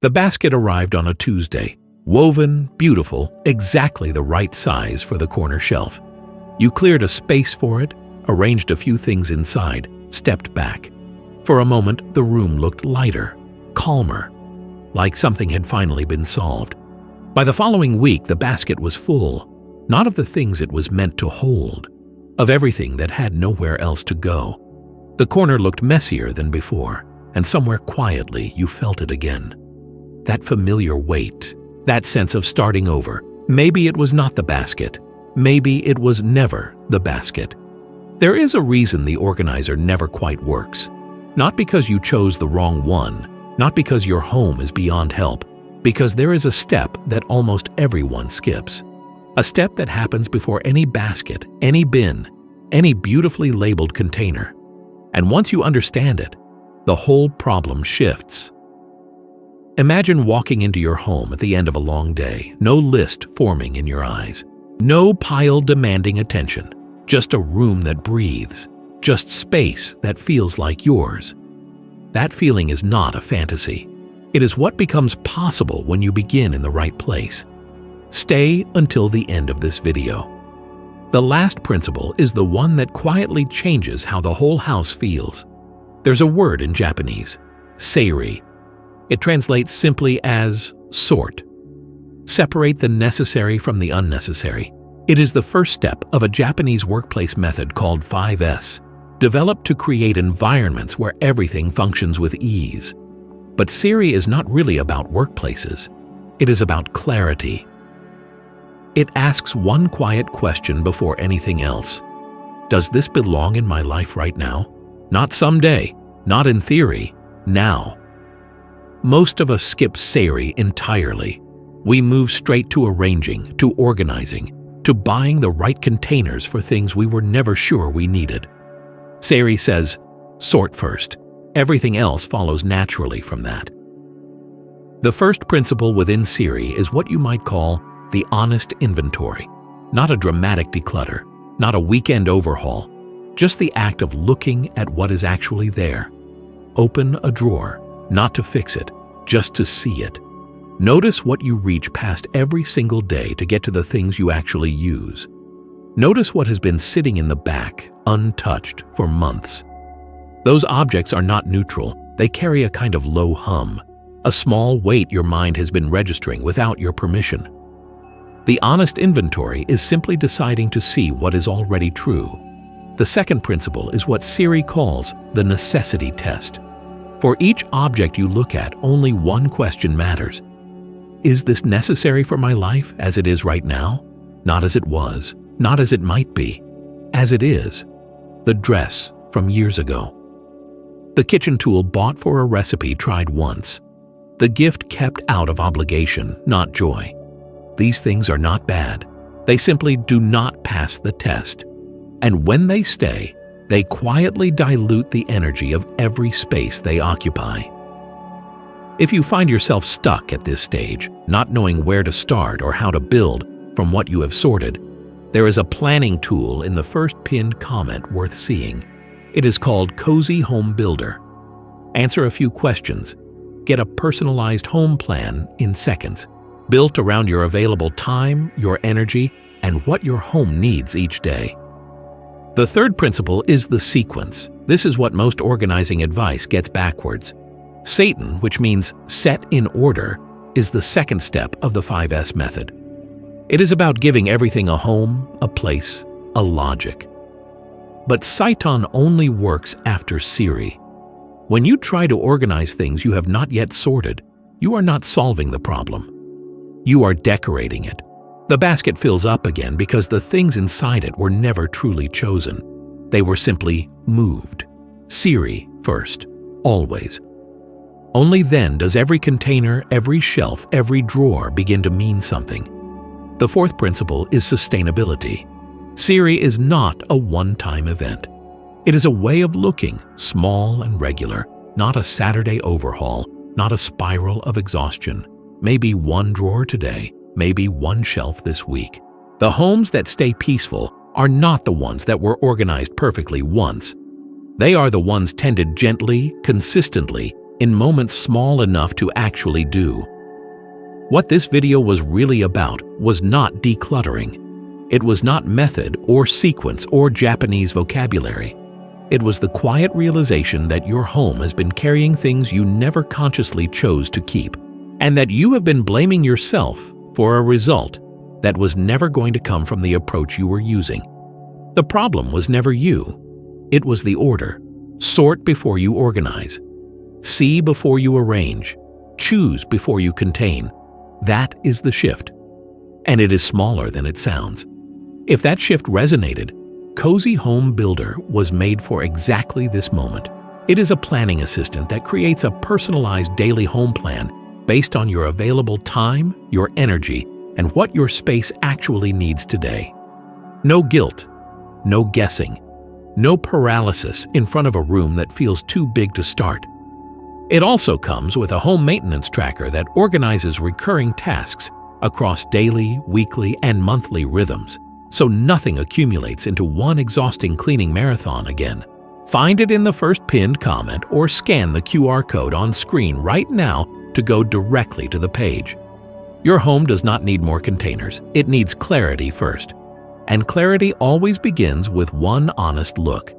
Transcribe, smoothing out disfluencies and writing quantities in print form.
The basket arrived on a Tuesday, woven, beautiful, exactly the right size for the corner shelf. You cleared a space for it, arranged a few things inside, stepped back. For a moment, the room looked lighter, calmer, like something had finally been solved. By the following week, the basket was full, not of the things it was meant to hold, of everything that had nowhere else to go. The corner looked messier than before, and somewhere quietly you felt it again. That familiar weight, that sense of starting over. Maybe it was not the basket. Maybe it was never the basket. There is a reason the organizer never quite works. Not because you chose the wrong one, not because your home is beyond help, because there is a step that almost everyone skips. A step that happens before any basket, any bin, any beautifully labeled container. And once you understand it, the whole problem shifts. Imagine walking into your home at the end of a long day, no list forming in your eyes, no pile demanding attention, just a room that breathes, just space that feels like yours. That feeling is not a fantasy. It is what becomes possible when you begin in the right place. Stay until the end of this video. The last principle is the one that quietly changes how the whole house feels. There's a word in Japanese, seiri. It translates simply as sort. Separate the necessary from the unnecessary. It is the first step of a Japanese workplace method called 5S, developed to create environments where everything functions with ease. But seiri is not really about workplaces. It is about clarity. It asks one quiet question before anything else. Does this belong in my life right now? Not someday, not in theory, now. Most of us skip seiri entirely. We move straight to arranging, to organizing, to buying the right containers for things we were never sure we needed. Seiri says, sort first. Everything else follows naturally from that. The first principle within seiri is what you might call the honest inventory. Not a dramatic declutter, not a weekend overhaul, just the act of looking at what is actually there. Open a drawer, not to fix it, just to see it. Notice what you reach past every single day to get to the things you actually use. Notice what has been sitting in the back, untouched, for months. Those objects are not neutral. They carry a kind of low hum, a small weight your mind has been registering without your permission. The honest inventory is simply deciding to see what is already true. The second principle is what seiri calls the necessity test. For each object you look at, only one question matters. Is this necessary for my life as it is right now? Not as it was, not as it might be, as it is. The dress from years ago. The kitchen tool bought for a recipe tried once. The gift kept out of obligation, not joy. These things are not bad. They simply do not pass the test. And when they stay, they quietly dilute the energy of every space they occupy. If you find yourself stuck at this stage, not knowing where to start or how to build from what you have sorted, there is a planning tool in the first pinned comment worth seeing. It is called Cozy Home Builder. Answer a few questions. Get a personalized home plan in seconds, built around your available time, your energy, and what your home needs each day. The third principle is the sequence. This is what most organizing advice gets backwards. Satan, which means set in order, is the second step of the 5S method. It is about giving everything a home, a place, a logic. But Satan only works after seiri. When you try to organize things you have not yet sorted, you are not solving the problem. You are decorating it. The basket fills up again because the things inside it were never truly chosen. They were simply moved. Seiri first, always. Only then does every container, every shelf, every drawer begin to mean something. The fourth principle is sustainability. Seiri is not a one-time event. It is a way of looking, small and regular, not a Saturday overhaul, not a spiral of exhaustion. Maybe one drawer today, maybe one shelf this week. The homes that stay peaceful are not the ones that were organized perfectly once. They are the ones tended gently, consistently, in moments small enough to actually do. What this video was really about was not decluttering. It was not method or sequence or Japanese vocabulary. It was the quiet realization that your home has been carrying things you never consciously chose to keep, and that you have been blaming yourself for a result that was never going to come from the approach you were using. The problem was never you. It was the order. Sort before you organize. See before you arrange. Choose before you contain. That is the shift. And it is smaller than it sounds. If that shift resonated, Cozy Home Builder was made for exactly this moment. It is a planning assistant that creates a personalized daily home plan based on your available time, your energy, and what your space actually needs today. No guilt, no guessing, no paralysis in front of a room that feels too big to start. It also comes with a home maintenance tracker that organizes recurring tasks across daily, weekly, and monthly rhythms, so nothing accumulates into one exhausting cleaning marathon again. Find it in the first pinned comment or scan the QR code on screen right now to go directly to the page. Your home does not need more containers. It needs clarity first. And clarity always begins with one honest look.